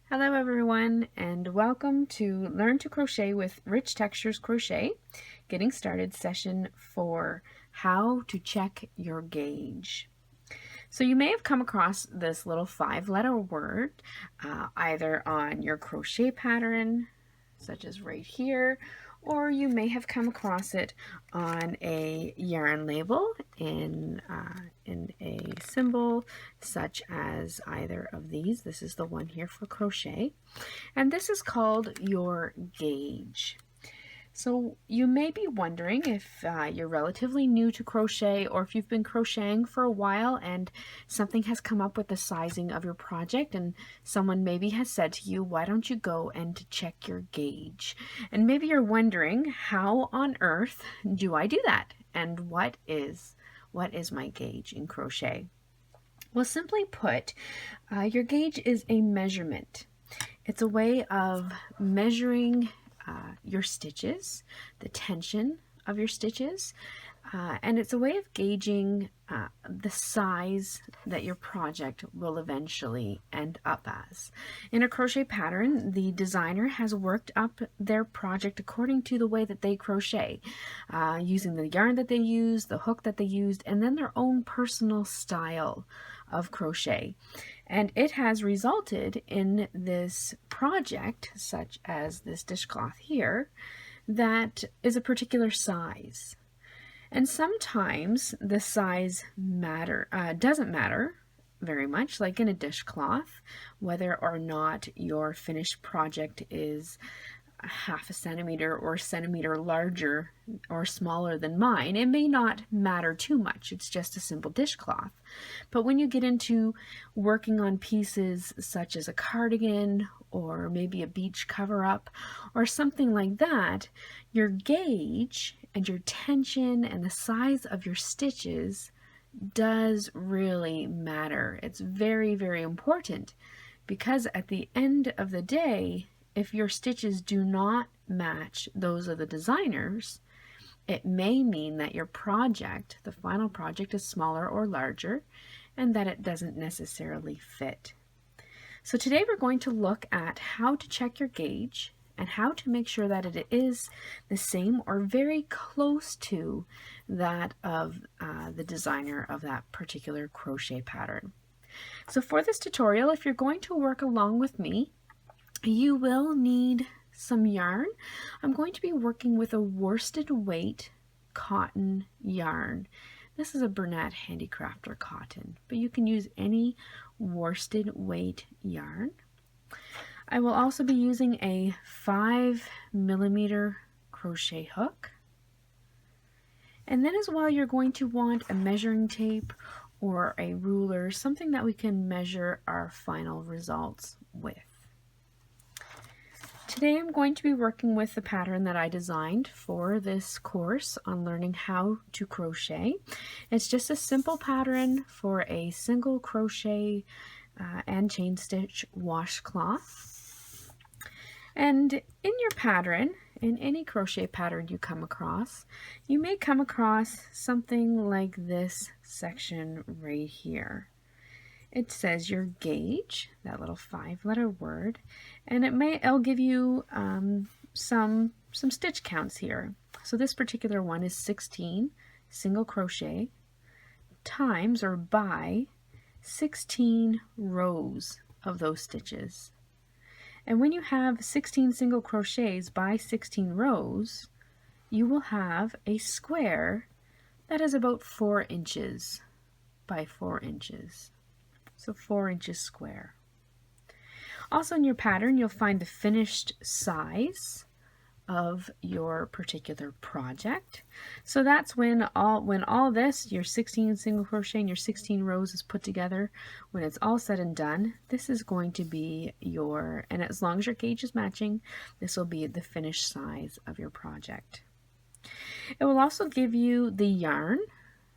Hello everyone, and welcome to Learn to Crochet with Rich Textures Crochet, getting started session 4, how to check your gauge. So you may have come across this little 5-letter word either on your crochet pattern, such as right here, or you may have come across it on a yarn label in a symbol such as either of these. This is the one here for crochet, and this is called your gauge. So you may be wondering if you're relatively new to crochet, or if you've been crocheting for a while and something has come up with the sizing of your project and someone maybe has said to you, why don't you go and check your gauge? And maybe you're wondering, how on earth do I do that? And what is my gauge in crochet? Well, simply put, your gauge is a measurement. It's a way of measuring your stitches, the tension of your stitches, and it's a way of gauging the size that your project will eventually end up as. In a crochet pattern, the designer has worked up their project according to the way that they crochet, using the yarn that they use, the hook that they used, and then their own personal style of crochet. And it has resulted in this project, such as this dishcloth here, that is a particular size. And sometimes the size doesn't matter very much, like in a dishcloth, whether or not your finished project is half a centimeter or a centimeter larger or smaller than mine. It may not matter too much. It's just a simple dishcloth. But when you get into working on pieces such as a cardigan or maybe a beach cover-up or something like that, your gauge and your tension and the size of your stitches does really matter. It's very, very important, because at the end of the day, if your stitches do not match those of the designers, it may mean that your project, the final project, is smaller or larger, and that it doesn't necessarily fit. So today we're going to look at how to check your gauge and how to make sure that it is the same or very close to that of the designer of that particular crochet pattern. So for this tutorial, if you're going to work along with me, you will need some yarn. I'm going to be working with a worsted weight cotton yarn. This is a Bernat Handicrafter cotton, but you can use any worsted weight yarn. I will also be using a 5mm crochet hook. And then as well, you're going to want a measuring tape or a ruler, something that we can measure our final results with. Today I'm going to be working with the pattern that I designed for this course on learning how to crochet. It's just a simple pattern for a single crochet and chain stitch washcloth. And in your pattern, in any crochet pattern you come across, you may come across something like this section right here. It says your gauge, that little 5-letter word, and it'll give you some stitch counts here. So this particular one is 16 single crochet times or by 16 rows of those stitches. And when you have 16 single crochets by 16 rows, you will have a square that is about 4 inches by 4 inches. So 4 inches square. Also in your pattern, you'll find the finished size of your particular project. So that's when all this, your 16 single crochet and your 16 rows is put together, when it's all said and done, this is going to be and as long as your gauge is matching, this will be the finished size of your project. It will also give you the yarn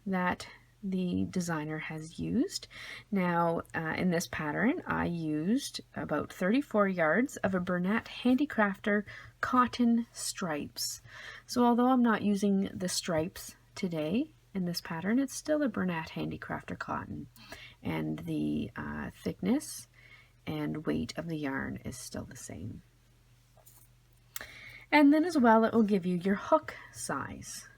that the designer has used. Now in this pattern I used about 34 yards of a Bernat Handicrafter cotton stripes. So although I'm not using the stripes today in this pattern, it's still a Bernat Handicrafter cotton, and the thickness and weight of the yarn is still the same. And then as well, it will give you your hook size.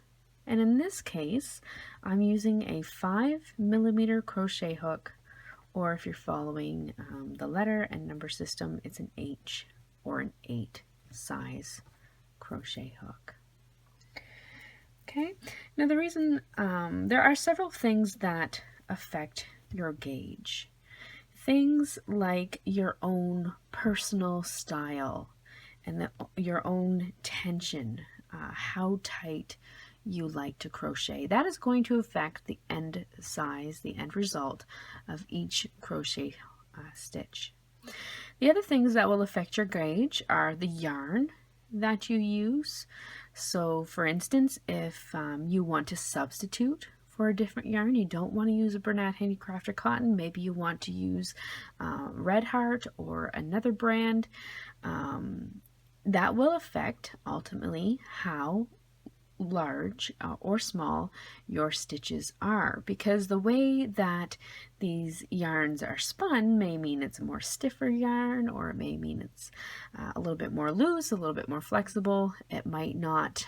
And in this case, I'm using a 5mm crochet hook, or if you're following the letter and number system, it's an H or an 8 size crochet hook. Okay, now the reason, there are several things that affect your gauge. Things like your own personal style and your own tension, how tight you like to crochet. That is going to affect the end size, the end result of each crochet stitch. The other things that will affect your gauge are the yarn that you use. So for instance, if you want to substitute for a different yarn, you don't want to use a Bernat Handicrafter cotton, maybe you want to use Red Heart or another brand, that will affect ultimately how large or small your stitches are, because the way that these yarns are spun may mean it's a more stiffer yarn, or it may mean it's a little bit more loose, a little bit more flexible. It might not,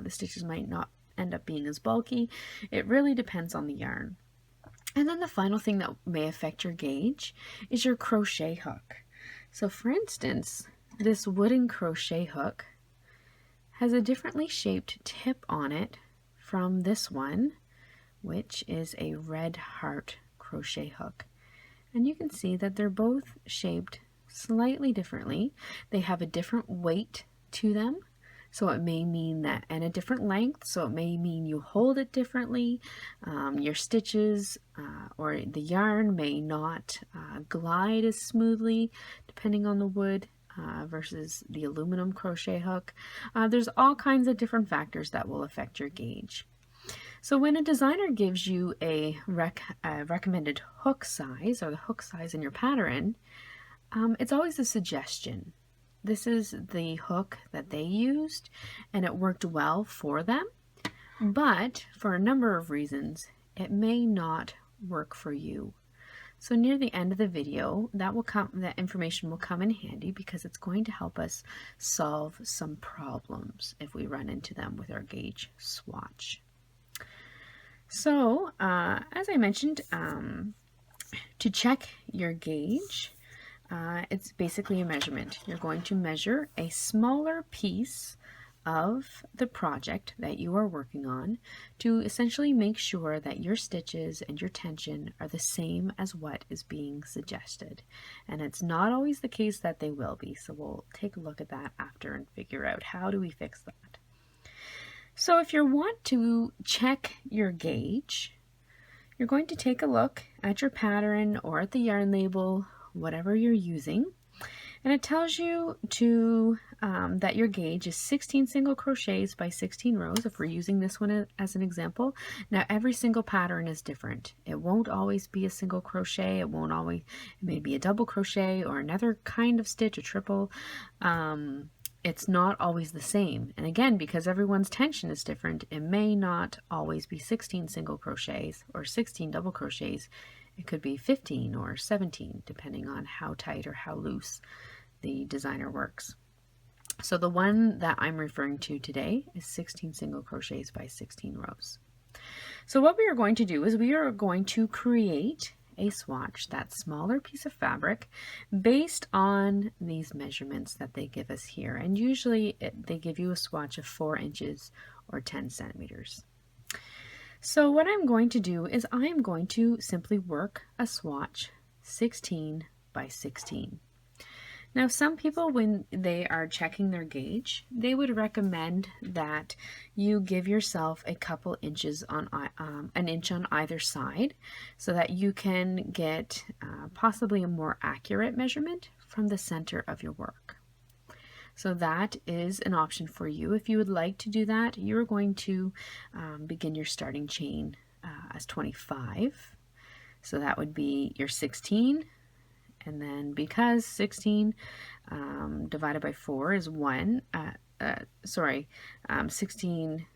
the stitches might not end up being as bulky. It really depends on the yarn. And then the final thing that may affect your gauge is your crochet hook. So for instance, this wooden crochet hook has a differently shaped tip on it from this one, which is a Red Heart crochet hook. And you can see that they're both shaped slightly differently. They have a different weight to them, so it may mean that, and a different length, so it may mean you hold it differently. Your stitches or the yarn may not glide as smoothly depending on the wood versus the aluminum crochet hook. There's all kinds of different factors that will affect your gauge. So when a designer gives you a recommended hook size, or the hook size in your pattern, it's always a suggestion. This is the hook that they used and it worked well for them, but for a number of reasons it may not work for you. So near the end of the video, that information will come in handy, because it's going to help us solve some problems if we run into them with our gauge swatch. So as I mentioned, to check your gauge, it's basically a measurement. You're going to measure a smaller piece of the project that you are working on to essentially make sure that your stitches and your tension are the same as what is being suggested. And it's not always the case that they will be, so we'll take a look at that after and figure out how do we fix that. So if you want to check your gauge, you're going to take a look at your pattern or at the yarn label, whatever you're using, and it tells you to that your gauge is 16 single crochets by 16 rows, if we're using this one as an example. Now every single pattern is different. It won't always be a single crochet, it may be a double crochet or another kind of stitch, a triple. It's not always the same, and again, because everyone's tension is different, it may not always be 16 single crochets or 16 double crochets. It could be 15 or 17, depending on how tight or how loose the designer works. So the one that I'm referring to today is 16 single crochets by 16 rows. So what we are going to do is we are going to create a swatch, that smaller piece of fabric, based on these measurements that they give us here. And usually they give you a swatch of 4 inches or 10 centimeters. So what I'm going to do is I'm going to simply work a swatch 16 by 16. Now some people, when they are checking their gauge, they would recommend that you give yourself a couple inches on an inch on either side, so that you can get possibly a more accurate measurement from the center of your work. So that is an option for you. If you would like to do that, you're going to begin your starting chain as 25. So that would be your 16. And then because 16 divided by 4 is 1, 16,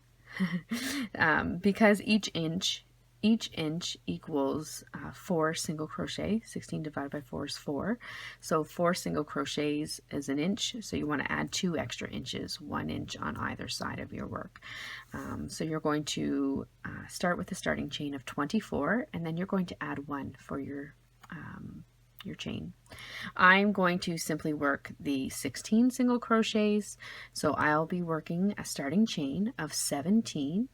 because each each inch equals 4 single crochet. 16 divided by 4 is 4. So 4 single crochets is an inch. So you want to add 2 extra inches, 1 inch on either side of your work. So you're going to start with a starting chain of 24, and then you're going to add 1 for your chain. I'm going to simply work the 16 single crochets, so I'll be working a starting chain of 17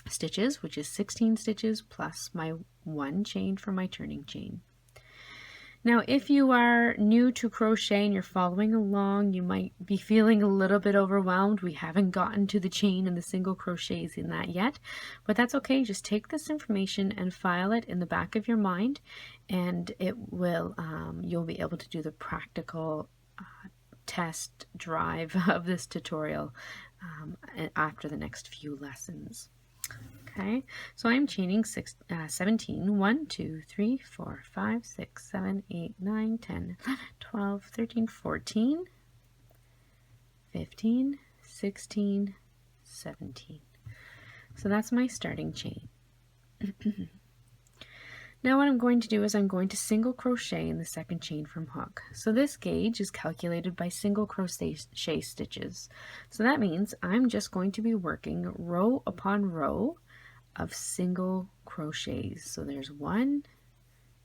stitches, which is 16 stitches plus my 1 chain for my turning chain. Now, if you are new to crochet and you're following along, you might be feeling a little bit overwhelmed. We haven't gotten to the chain and the single crochets in that yet, but that's okay. Just take this information and file it in the back of your mind, and it will you'll be able to do the practical test drive of this tutorial after the next few lessons. Okay, so I'm chaining 17, 1, 2, 3, 4, 5, 6, 7, 8, 9, 10, 12, 13, 14, 15, 16, 17. So that's my starting chain. Now what I'm going to do is I'm going to single crochet in the second chain from hook. So this gauge is calculated by single crochet stitches. So that means I'm just going to be working row upon row of single crochets. So there's 1,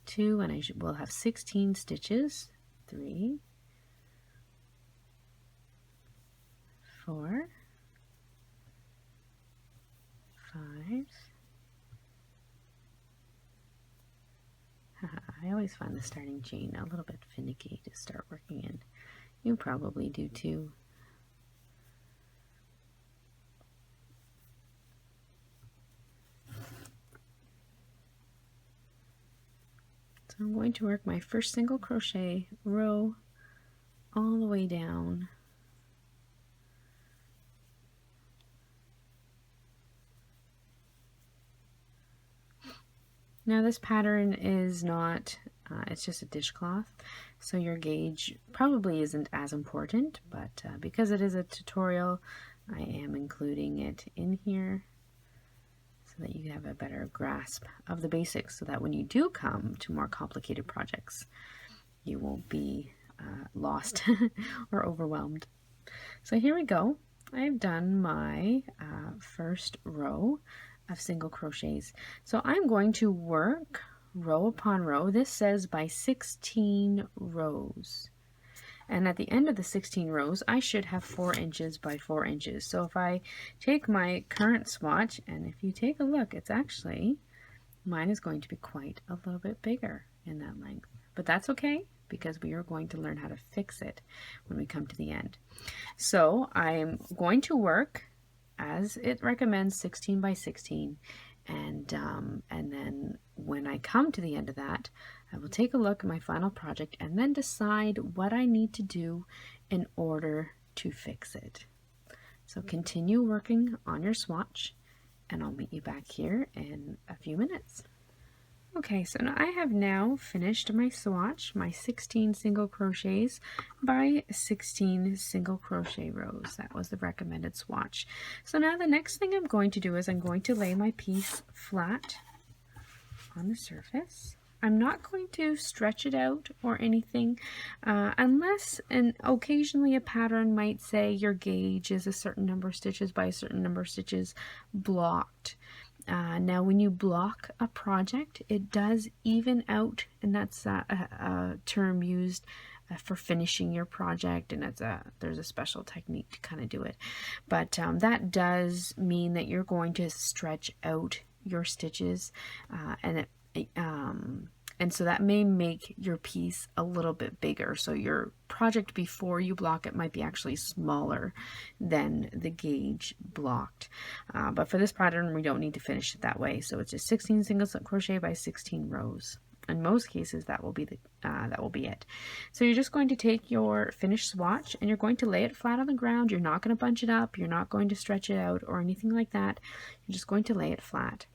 2, and I will have 16 stitches. 3, 4, 5. I always find the starting chain a little bit finicky to start working in. You probably do too. So I'm going to work my first single crochet row all the way down. Now this pattern is not, it's just a dishcloth, so your gauge probably isn't as important, but because it is a tutorial, I am including it in here so that you have a better grasp of the basics, so that when you do come to more complicated projects, you won't be lost or overwhelmed. So here we go. I've done my first row of single crochets. So I'm going to work row upon row. This says by 16 rows. And at the end of the 16 rows, I should have 4 inches by 4 inches. So if I take my current swatch, and if you take a look, it's actually, mine is going to be quite a little bit bigger in that length. But that's okay, because we are going to learn how to fix it when we come to the end. So I'm going to work, as it recommends, 16 by 16, and then when I come to the end of that, I will take a look at my final project and then decide what I need to do in order to fix it. So continue working on your swatch, and I'll meet you back here in a few minutes. Okay, so now I have now finished my swatch, my 16 single crochets by 16 single crochet rows. That was the recommended swatch. So now the next thing I'm going to do is I'm going to lay my piece flat on the surface. I'm not going to stretch it out or anything, unless, and occasionally a pattern might say your gauge is a certain number of stitches by a certain number of stitches blocked. Now when you block a project, it does even out, and that's a term used for finishing your project, and there's a special technique to kind of do it. But that does mean that you're going to stretch out your stitches, and so that may make your piece a little bit bigger. So your project before you block it might be actually smaller than the gauge blocked. But for this pattern, we don't need to finish it that way. So it's just 16 single crochet by 16 rows. In most cases, that will be it. So you're just going to take your finished swatch and you're going to lay it flat on the ground. You're not going to bunch it up. You're not going to stretch it out or anything like that. You're just going to lay it flat.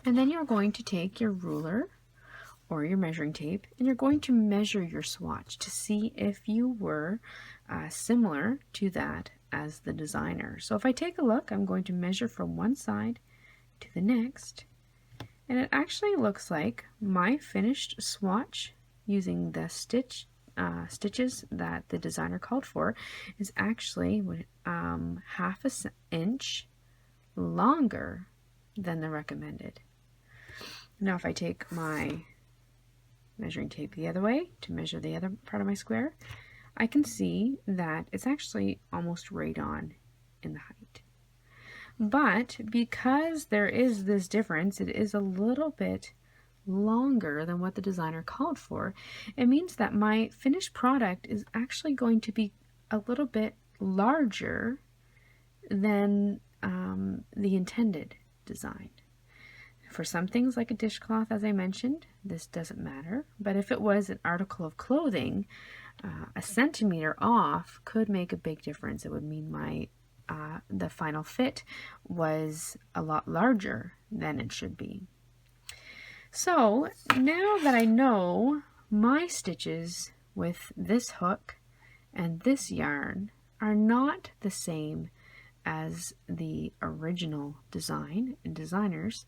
And then you're going to take your ruler or your measuring tape, and you're going to measure your swatch to see if you were similar to that as the designer. So if I take a look, I'm going to measure from one side to the next, And it actually looks like my finished swatch using the stitches that the designer called for is actually half an inch longer than the recommended. Now if I take my measuring tape the other way to measure the other part of my square, I can see that it's actually almost right on in the height. But because there is this difference, it is a little bit longer than what the designer called for. It means that my finished product is actually going to be a little bit larger than the intended design. For some things like a dishcloth, as I mentioned, this doesn't matter. But if it was an article of clothing, a centimeter off could make a big difference. It would mean my the final fit was a lot larger than it should be. So now that I know my stitches with this hook and this yarn are not the same as the original design and designers,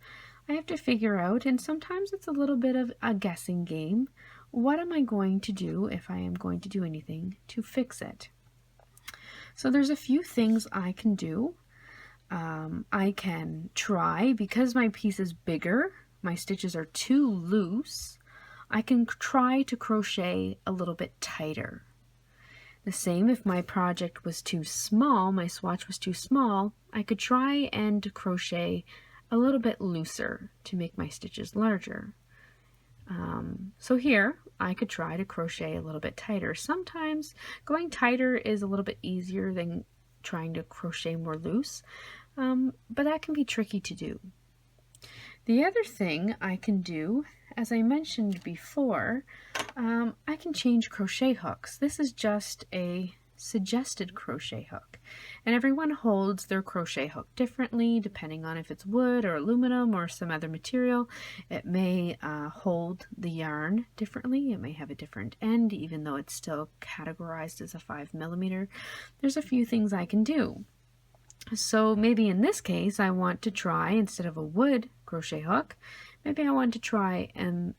I have to figure out, and sometimes it's a little bit of a guessing game, what am I going to do if I am going to do anything to fix it? So there's a few things I can do. I can try, because my piece is bigger, my stitches are too loose, I can try to crochet a little bit tighter. The same if my project was too small, my swatch was too small, I could try and crochet a little bit looser to make my stitches larger. So here I could try to crochet a little bit tighter. Sometimes going tighter is a little bit easier than trying to crochet more loose, but that can be tricky to do. The other thing I can do, as I mentioned before, I can change crochet hooks. This is just a suggested crochet hook, and everyone holds their crochet hook differently depending on if it's wood or aluminum or some other material. It may hold the yarn differently. It may have a different end, even though it's still categorized as a 5mm. There's a few things I can do. So maybe in this case I want to try, instead of a wood crochet hook, maybe I want to try an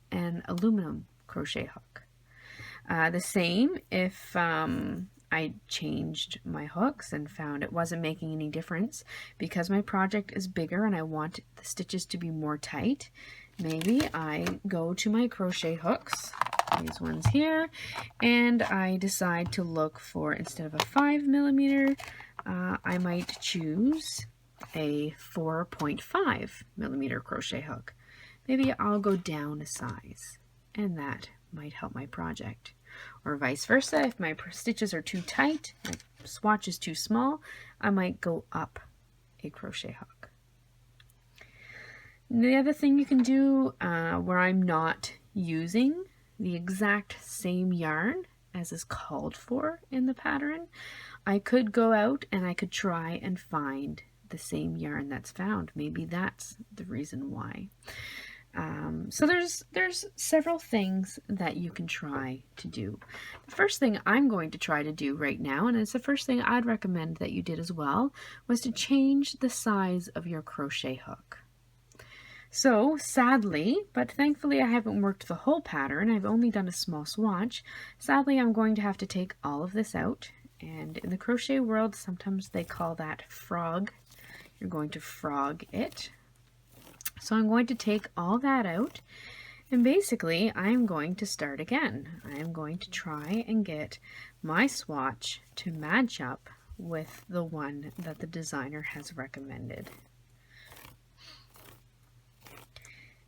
aluminum crochet hook. The same if I changed my hooks and found it wasn't making any difference because my project is bigger and I want the stitches to be more tight. Maybe I go to my crochet hooks, these ones here, and I decide to look for, instead of a 5mm, I might choose a 4.5mm crochet hook. Maybe I'll go down a size, and that might help my project. Or vice versa, if my stitches are too tight, my swatch is too small, I might go up a crochet hook. The other thing you can do where I'm not using the exact same yarn as is called for in the pattern, I could go out and I could try and find the same yarn that's found. Maybe that's the reason why. So there's several things that you can try to do. The first thing I'm going to try to do right now, and it's the first thing I'd recommend that you did as well, was to change the size of your crochet hook. So sadly, but thankfully I haven't worked the whole pattern, I've only done a small swatch. Sadly, I'm going to have to take all of this out, and in the crochet world sometimes they call that frog. You're going to frog it. So I'm going to take all that out, and basically I'm going to start again. I am going to try and get my swatch to match up with the one that the designer has recommended.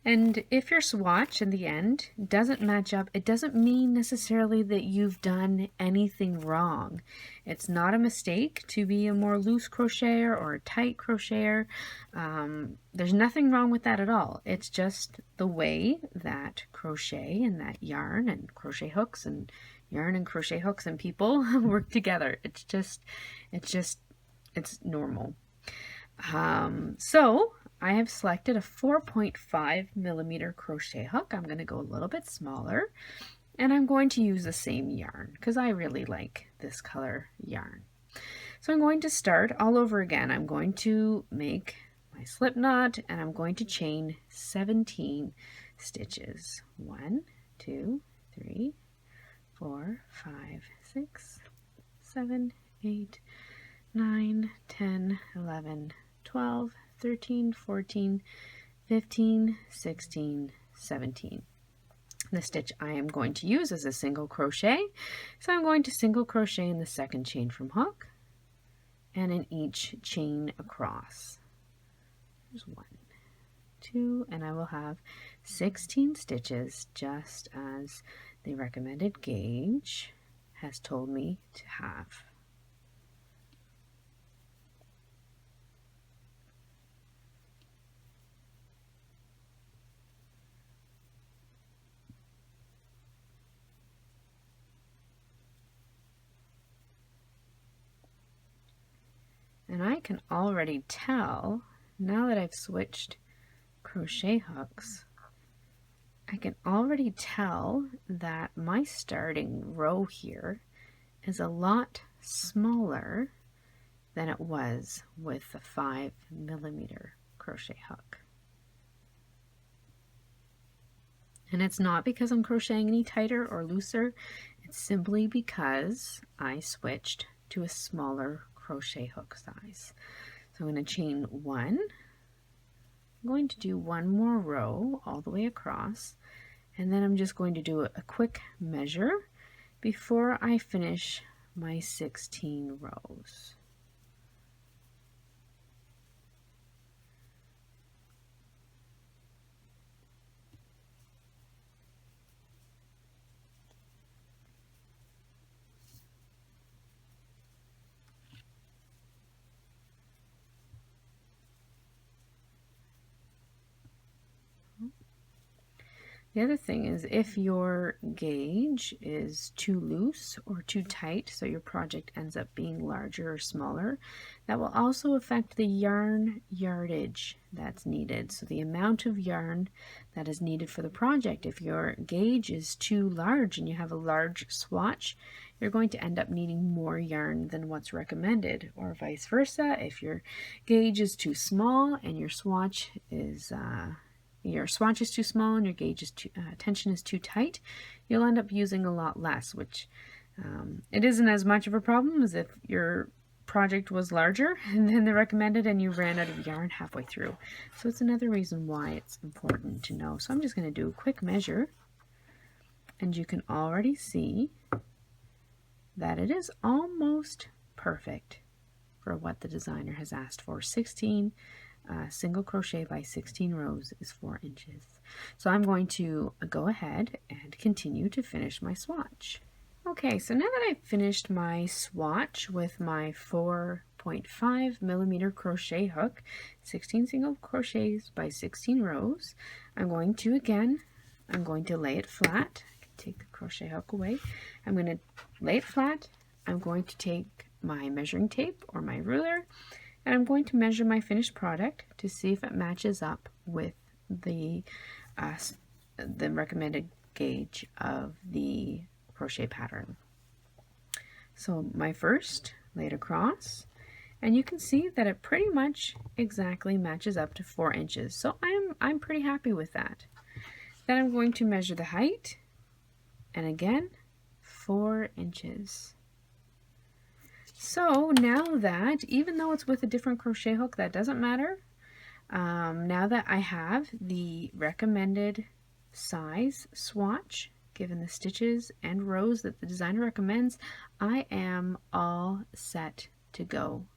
And if your swatch in the end doesn't match up, it doesn't mean necessarily that you've done anything wrong. It's not a mistake to be a more loose crocheter or a tight crocheter. There's nothing wrong with that at all. It's just the way that crochet and that yarn and crochet hooks and yarn and crochet hooks and people work together. It's normal. So I have selected a 4.5mm crochet hook. I'm going to go a little bit smaller, and I'm going to use the same yarn because I really like this color yarn. So I'm going to start all over again. I'm going to make my slip knot, and I'm going to chain 17 stitches. 1, 2, 3, 4, 5, 6, 7, 8, 9, 10, 11, 12, 13, 14, 15, 16, 17. The stitch I am going to use is a single crochet, so I'm going to single crochet in the second chain from hook and in each chain across. There's 1, 2, and I will have 16 stitches, just as the recommended gauge has told me to have. And I can already tell, now that I've switched crochet hooks, I can already tell that my starting row here is a lot smaller than it was with the 5mm crochet hook. And it's not because I'm crocheting any tighter or looser, it's simply because I switched to a smaller crochet hook size. So I'm going to chain 1. I'm going to do one more row all the way across, and then I'm just going to do a quick measure before I finish my 16 rows. The other thing is, if your gauge is too loose or too tight, so your project ends up being larger or smaller, that will also affect the yarn yardage that's needed. So the amount of yarn that is needed for the project. If your gauge is too large and you have a large swatch, you're going to end up needing more yarn than what's recommended, or vice versa. If your gauge is too small and your swatch is too small and your gauge is tension is too tight, you'll end up using a lot less, which it isn't as much of a problem as if your project was larger than the recommended and you ran out of yarn halfway through. So it's another reason why it's important to know. So I'm just going to do a quick measure, and you can already see that it is almost perfect for what the designer has asked for. 16 single crochet by 16 rows is 4 inches. So I'm going to go ahead and continue to finish my swatch. Okay, so now that I've finished my swatch with my 4.5mm crochet hook, 16 single crochets by 16 rows, I'm going to lay it flat. I can take the crochet hook away. I'm going to lay it flat. I'm going to take my measuring tape or my ruler, and I'm going to measure my finished product to see if it matches up with the recommended gauge of the crochet pattern. So my first laid across, and you can see that it pretty much exactly matches up to 4 inches. So I'm pretty happy with that. Then I'm going to measure the height, and again 4 inches. So now that, even though it's with a different crochet hook, that doesn't matter. Now that I have the recommended size swatch, given the stitches and rows that the designer recommends, I am all set to go.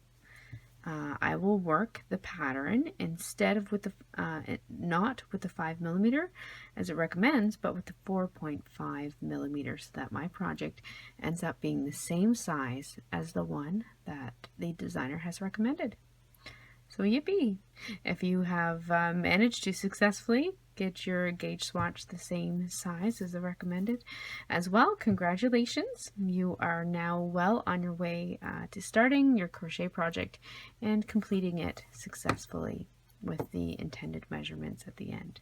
I will work the pattern instead of with the not with the 5mm as it recommends, but with the 4.5mm, so that my project ends up being the same size as the one that the designer has recommended. So yippee! If you have managed to successfully get your gauge swatch the same size as the recommended as well, congratulations! You are now well on your way to starting your crochet project and completing it successfully with the intended measurements at the end.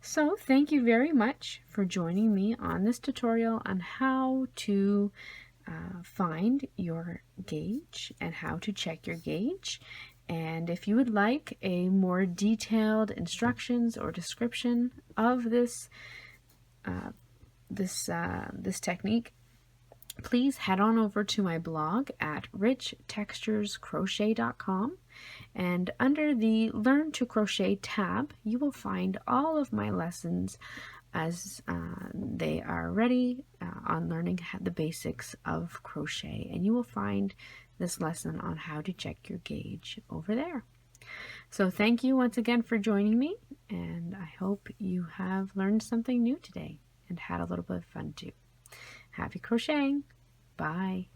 So thank you very much for joining me on this tutorial on how to find your gauge and how to check your gauge. And if you would like a more detailed instructions or description of this technique, please head on over to my blog at richtexturescrochet.com, and under the Learn to Crochet tab, you will find all of my lessons as they are ready on learning the basics of crochet, and you will find this lesson on how to check your gauge over there. So thank you once again for joining me, and I hope you have learned something new today and had a little bit of fun too. Happy crocheting! Bye!